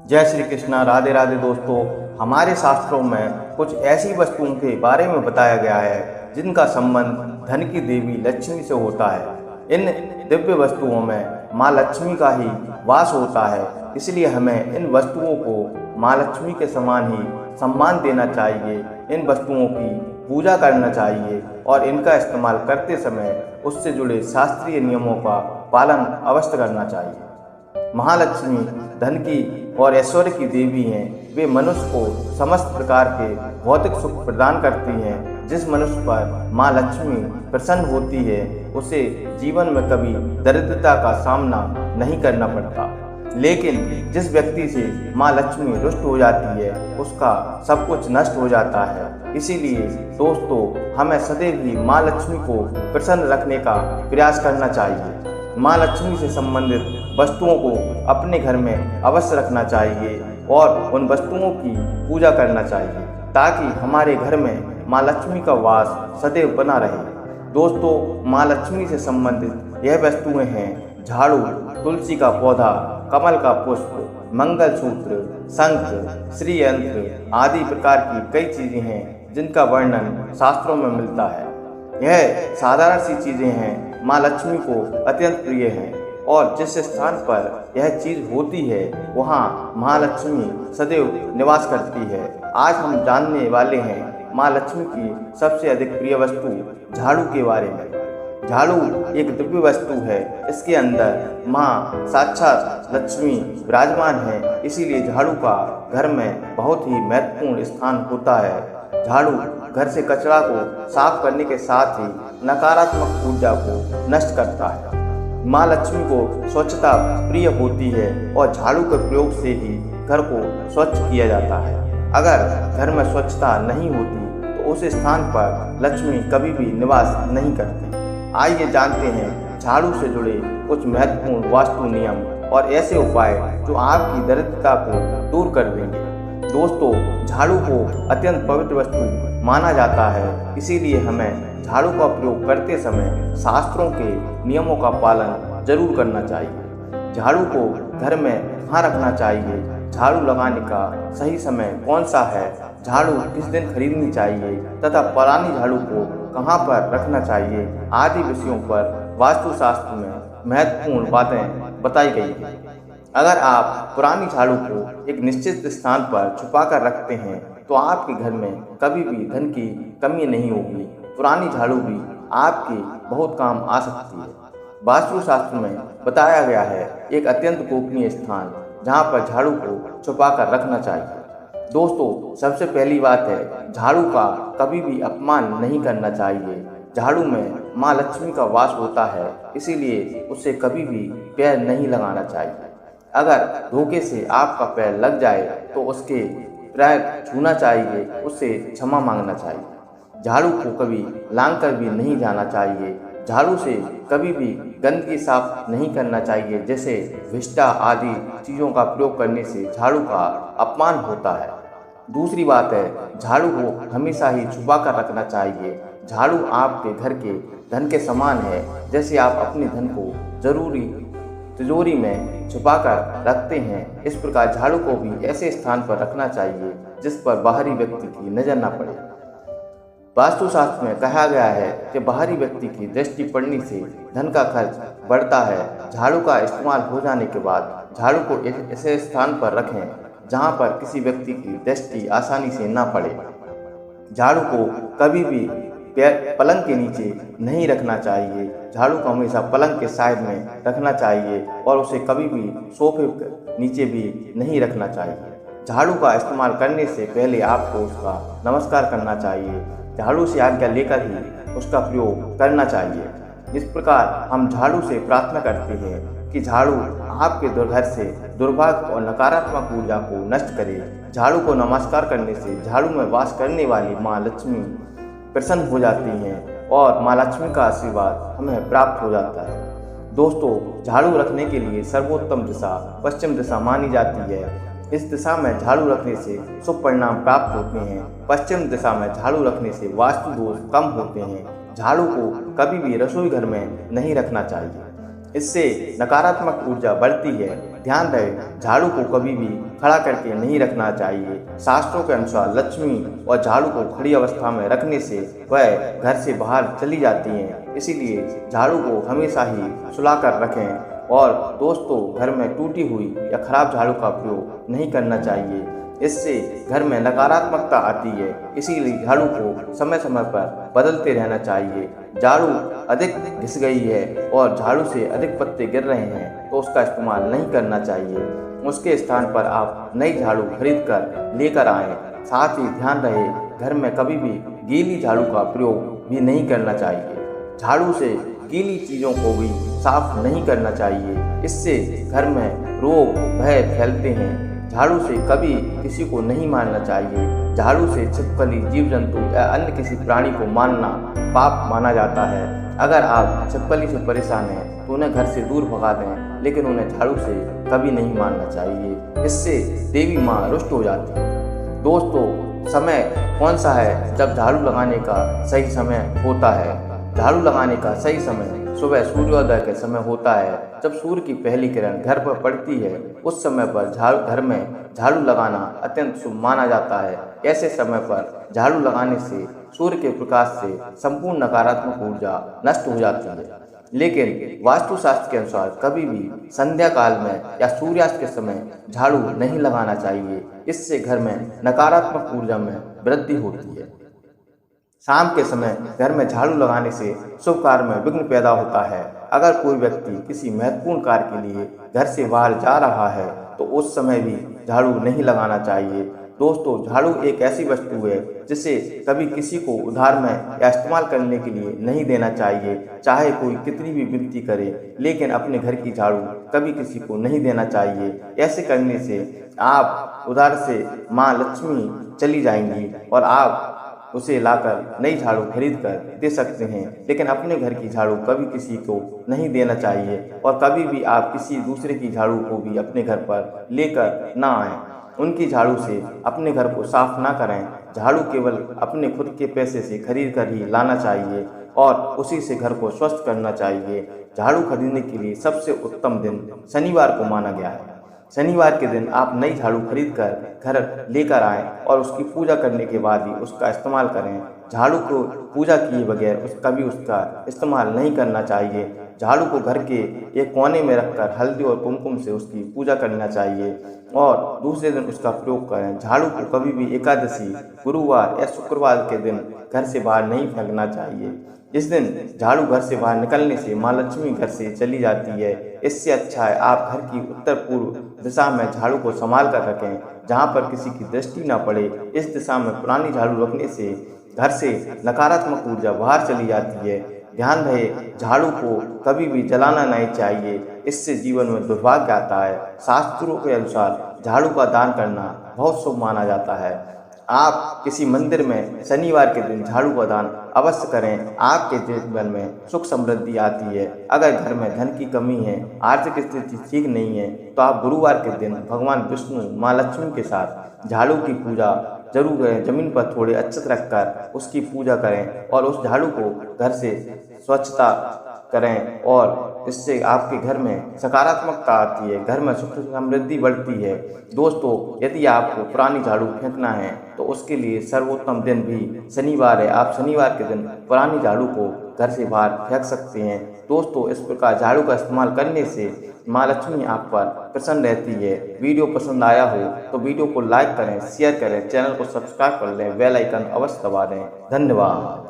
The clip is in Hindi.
जय श्री कृष्णा। राधे राधे दोस्तों। हमारे शास्त्रों में कुछ ऐसी वस्तुओं के बारे में बताया गया है जिनका संबंध धन की देवी लक्ष्मी से होता है। इन दिव्य वस्तुओं में माँ लक्ष्मी का ही वास होता है, इसलिए हमें इन वस्तुओं को माँ लक्ष्मी के समान ही सम्मान देना चाहिए। इन वस्तुओं की पूजा करना चाहिए और इनका इस्तेमाल करते समय उससे जुड़े शास्त्रीय नियमों का पालन अवश्य करना चाहिए। महालक्ष्मी धन की और ऐश्वर्य की देवी हैं। वे मनुष्य को समस्त प्रकार के भौतिक सुख प्रदान करती हैं। जिस मनुष्य पर माँ लक्ष्मी प्रसन्न होती है उसे जीवन में कभी दरिद्रता का सामना नहीं करना पड़ता, लेकिन जिस व्यक्ति से माँ लक्ष्मी रुष्ट हो जाती है उसका सब कुछ नष्ट हो जाता है। इसीलिए दोस्तों, हमें सदैव ही माँ लक्ष्मी को प्रसन्न रखने का प्रयास करना चाहिए। माँ लक्ष्मी से संबंधित वस्तुओं को अपने घर में अवश्य रखना चाहिए और उन वस्तुओं की पूजा करना चाहिए ताकि हमारे घर में माँ लक्ष्मी का वास सदैव बना रहे। दोस्तों, माँ लक्ष्मी से संबंधित यह वस्तुएं हैं झाड़ू, तुलसी का पौधा, कमल का पुष्प, मंगलसूत्र, शंख, श्रीयंत्र आदि प्रकार की कई चीजें हैं जिनका वर्णन शास्त्रों में मिलता है। यह साधारण सी चीजें हैं, माँ लक्ष्मी को अत्यंत प्रिय हैं और जिस स्थान पर यह चीज होती है वहाँ माँ लक्ष्मी सदैव निवास करती है। आज हम जानने वाले हैं माँ लक्ष्मी की सबसे अधिक प्रिय वस्तु झाड़ू के बारे में। झाड़ू एक दिव्य वस्तु है। इसके अंदर माँ साक्षात लक्ष्मी विराजमान है, इसीलिए झाड़ू का घर में बहुत ही महत्वपूर्ण स्थान होता है। झाड़ू घर से कचरा को साफ करने के साथ ही नकारात्मक ऊर्जा को नष्ट करता है। माँ लक्ष्मी को स्वच्छता प्रिय होती है और झाड़ू के प्रयोग से ही घर को स्वच्छ किया जाता है। अगर घर में स्वच्छता नहीं होती तो उस स्थान पर लक्ष्मी कभी भी निवास नहीं करती। आइए जानते हैं झाड़ू से जुड़े कुछ महत्वपूर्ण वास्तु नियम और ऐसे उपाय जो आपकी दरिद्रता को दूर कर देंगे। दोस्तों, झाड़ू को अत्यंत पवित्र वस्तु माना जाता है, इसीलिए हमें झाड़ू का प्रयोग करते समय शास्त्रों के नियमों का पालन जरूर करना चाहिए। झाड़ू को घर में कहाँ रखना चाहिए, झाड़ू लगाने का सही समय कौन सा है, झाड़ू किस दिन खरीदनी चाहिए तथा पुरानी झाड़ू को कहाँ पर रखना चाहिए आदि विषयों पर वास्तुशास्त्र में महत्वपूर्ण बातें बताई गई हैं। अगर आप पुरानी झाड़ू को एक निश्चित स्थान पर छुपा कर रखते हैं तो आपके घर में कभी भी धन की कमी नहीं होगी। पुरानी झाड़ू भी आपके बहुत काम आ सकती है। वास्तुशास्त्र में बताया गया है एक अत्यंत गोपनीय स्थान जहाँ पर झाड़ू को छुपा कर रखना चाहिए। दोस्तों, सबसे पहली बात है झाड़ू का कभी भी अपमान नहीं करना चाहिए। झाड़ू में माँ लक्ष्मी का वास होता है, इसीलिए उसे कभी भी पैर नहीं लगाना चाहिए। अगर धोखे से आपका पैर लग जाए तो उसके पैर छूना चाहिए, उससे क्षमा मांगना चाहिए। झाड़ू को कभी लांग कर भी नहीं जाना चाहिए। झाड़ू से कभी भी गंदगी साफ नहीं करना चाहिए, जैसे विष्टा आदि चीज़ों का प्रयोग करने से झाड़ू का अपमान होता है। दूसरी बात है झाड़ू को हमेशा ही छुपा कर रखना चाहिए। झाड़ू आपके घर के धन के समान है। जैसे आप अपने धन को जरूरी तिजोरी में छुपा कर रखते हैं, इस प्रकार झाड़ू को भी ऐसे स्थान पर रखना चाहिए जिस पर बाहरी व्यक्ति की नजर न पड़े। वास्तुशास्त्र में कहा गया है कि बाहरी व्यक्ति की दृष्टि पड़ने से धन का खर्च बढ़ता है। झाड़ू का इस्तेमाल हो जाने के बाद झाड़ू को एक ऐसे स्थान पर रखें जहां पर किसी व्यक्ति की दृष्टि आसानी से ना पड़े। झाड़ू को कभी भी पलंग के नीचे नहीं रखना चाहिए। झाड़ू को हमेशा पलंग के साइड में रखना चाहिए और उसे कभी भी सोफे के नीचे भी नहीं रखना चाहिए। झाड़ू का इस्तेमाल करने से पहले आपको उसका नमस्कार करना चाहिए। झाड़ू से आज्ञा लेकर ही उसका प्रयोग करना चाहिए। इस प्रकार हम झाड़ू से प्रार्थना करते हैं कि झाड़ू आपके घर से दुर्भाग्य और नकारात्मक ऊर्जा को नष्ट करे। झाड़ू को नमस्कार करने से झाड़ू में वास करने वाली माँ लक्ष्मी प्रसन्न हो जाती हैं और माँ लक्ष्मी का आशीर्वाद हमें प्राप्त हो जाता है। दोस्तों, झाड़ू रखने के लिए सर्वोत्तम दिशा पश्चिम दिशा मानी जाती है। इस दिशा में झाड़ू रखने से शुभ परिणाम प्राप्त होते हैं। पश्चिम दिशा में झाड़ू रखने से वास्तु दोष कम होते हैं। झाड़ू को कभी भी रसोई घर में नहीं रखना चाहिए, इससे नकारात्मक ऊर्जा बढ़ती है ध्यान रहे, झाड़ू को कभी भी खड़ा करके नहीं रखना चाहिए। शास्त्रों के अनुसार लक्ष्मी और झाड़ू को खड़ी अवस्था में रखने से वह घर से बाहर चली जाती हैं। इसीलिए झाड़ू को हमेशा ही सुलाकर रखें। और दोस्तों, घर में टूटी हुई या खराब झाड़ू का प्रयोग नहीं करना चाहिए। इससे घर में नकारात्मकता आती है। इसीलिए झाड़ू को समय समय पर बदलते रहना चाहिए। झाड़ू अधिक घिस गई है और झाड़ू से अधिक पत्ते गिर रहे हैं तो उसका इस्तेमाल नहीं करना चाहिए। उसके स्थान पर आप नई झाड़ू खरीद कर लेकर आएँ। साथ ही ध्यान रहे, घर में कभी भी गीली झाड़ू का प्रयोग भी नहीं करना चाहिए। झाड़ू से गीली चीज़ों को भी साफ नहीं करना चाहिए। इससे घर में रोग भय फैलते हैं। झाड़ू से कभी किसी को नहीं मारना चाहिए। झाड़ू से छिपकली, जीव जंतु या अन्य किसी प्राणी को मारना पाप माना जाता है। अगर आप छिपकली से परेशान हैं तो उन्हें घर से दूर भगा दें, लेकिन उन्हें झाड़ू से कभी नहीं मारना चाहिए। इससे देवी माँ रुष्ट हो जाती है। दोस्तों, समय कौन सा है जब झाड़ू लगाने का सही समय होता है? झाड़ू लगाने का सही समय सुबह सूर्योदय के समय होता है। जब सूर्य की पहली किरण घर पर पड़ती है, उस समय पर घर में झाड़ू लगाना अत्यंत शुभ माना जाता है। ऐसे समय पर झाड़ू लगाने से सूर्य के प्रकाश से संपूर्ण नकारात्मक ऊर्जा नष्ट हो जाती है। लेकिन वास्तुशास्त्र के अनुसार कभी भी संध्या काल में या सूर्यास्त के समय झाड़ू नहीं लगाना चाहिए। इससे घर में नकारात्मक ऊर्जा में वृद्धि होती है। शाम के समय घर में झाड़ू लगाने से शुभ कार्य में विघ्न पैदा होता है। अगर कोई व्यक्ति किसी महत्वपूर्ण कार्य के लिए घर से बाहर जा रहा है तो उस समय भी झाड़ू नहीं लगाना चाहिए। दोस्तों, झाड़ू एक ऐसी वस्तु है जिसे कभी किसी को उधार में या इस्तेमाल करने के लिए नहीं देना चाहिए। चाहे कोई कितनी भी विनती करे, लेकिन अपने घर की झाड़ू कभी किसी को नहीं देना चाहिए। ऐसे करने से आप उधार से माँ लक्ष्मी चली जाएंगी और आप उसे लाकर नई झाड़ू खरीद कर दे सकते हैं। लेकिन अपने घर की झाड़ू कभी किसी को नहीं देना चाहिए और कभी भी आप किसी दूसरे की झाड़ू को भी अपने घर पर लेकर ना आएं। उनकी झाड़ू से अपने घर को साफ ना करें। झाड़ू केवल अपने खुद के पैसे से खरीद कर ही लाना चाहिए और उसी से घर को स्वस्थ करना चाहिए। झाड़ू खरीदने के लिए सबसे उत्तम दिन शनिवार को माना गया है। शनिवार के दिन आप नई झाड़ू खरीद कर घर लेकर आएँ और उसकी पूजा करने के बाद ही उसका इस्तेमाल करें। झाड़ू को पूजा किए बगैर कभी उसका इस्तेमाल नहीं करना चाहिए। झाड़ू को घर के एक कोने में रखकर हल्दी और कुमकुम से उसकी पूजा करना चाहिए और दूसरे दिन उसका प्रयोग करें। झाड़ू को कभी भी एकादशी, गुरुवार या शुक्रवार के दिन घर से बाहर नहीं फेंकना चाहिए। इस दिन झाड़ू घर से बाहर निकलने से माँ लक्ष्मी घर से चली जाती है। इससे अच्छा है आप घर की उत्तर पूर्व दिशा में झाड़ू को संभाल कर रखें, जहाँ पर किसी की दृष्टि न पड़े। इस दिशा में पुरानी झाड़ू रखने से घर से नकारात्मक ऊर्जा बाहर चली जाती है। ध्यान रहे, झाड़ू को कभी भी जलाना नहीं चाहिए, इससे जीवन में दुर्भाग्य आता है। शास्त्रों के अनुसार झाड़ू का दान करना बहुत शुभ माना जाता है। आप किसी मंदिर में शनिवार के दिन झाड़ू का दान अवश्य करें। आपके जीवन में सुख समृद्धि आती है। अगर घर में धन की कमी है, आर्थिक स्थिति ठीक नहीं है, तो आप गुरुवार के दिन भगवान विष्णु, माँ लक्ष्मी के साथ झाड़ू की पूजा जरूर करें। जमीन पर थोड़े अक्षत रखकर उसकी पूजा करें और उस झाड़ू को घर से स्वच्छता करें और इससे आपके घर में सकारात्मकता आती है, घर में सुख समृद्धि बढ़ती है। दोस्तों, यदि आपको पुरानी झाड़ू फेंकना है तो उसके लिए सर्वोत्तम दिन भी शनिवार है। आप शनिवार के दिन पुरानी झाड़ू को घर से बाहर फेंक सकते हैं। दोस्तों, इस प्रकार झाड़ू का इस्तेमाल करने से माँ लक्ष्मी आप पर प्रसन्न रहती है। वीडियो पसंद आया हो तो वीडियो को लाइक करें, शेयर करें, चैनल को सब्सक्राइब कर लें, बेल आइकन अवश्य दबा दें। धन्यवाद।